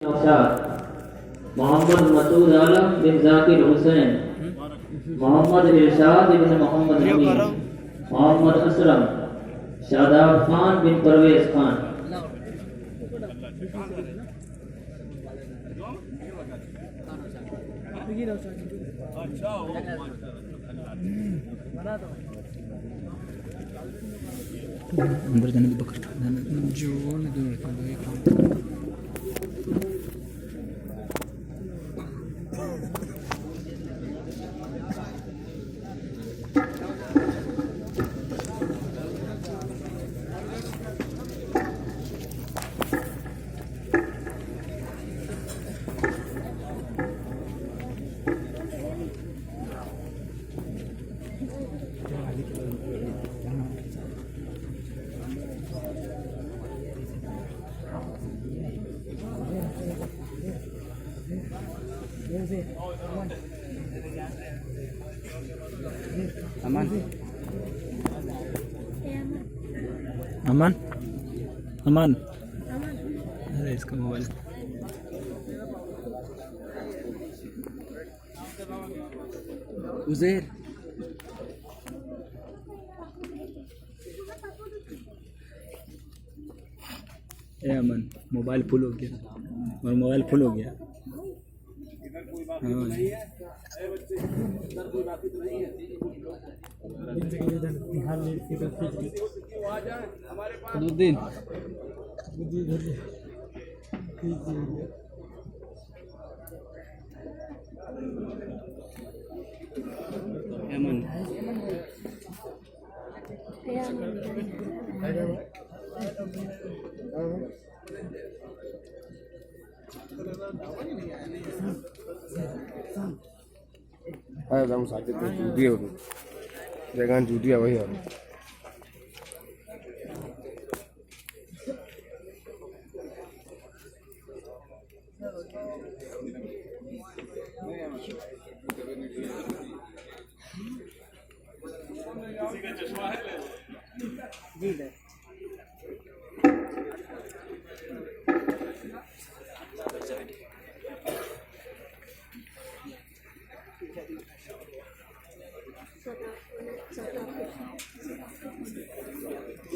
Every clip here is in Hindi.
मोहम्मद मसूद आलम बिन जाकिर हुसैन, मोहम्मद इरशाद बिन मोहम्मद हमीद, मोहम्मद असलम, शादाब खान बिन परवेज खान। अंदर जाने की पकड़ जो अमन अमन अमन अरे इसका मोबाइल उज़ैर ए अमन मोबाइल फुल हो गया और मोबाइल फुल हो गया। जगह जूतिया वही है।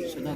Shut up.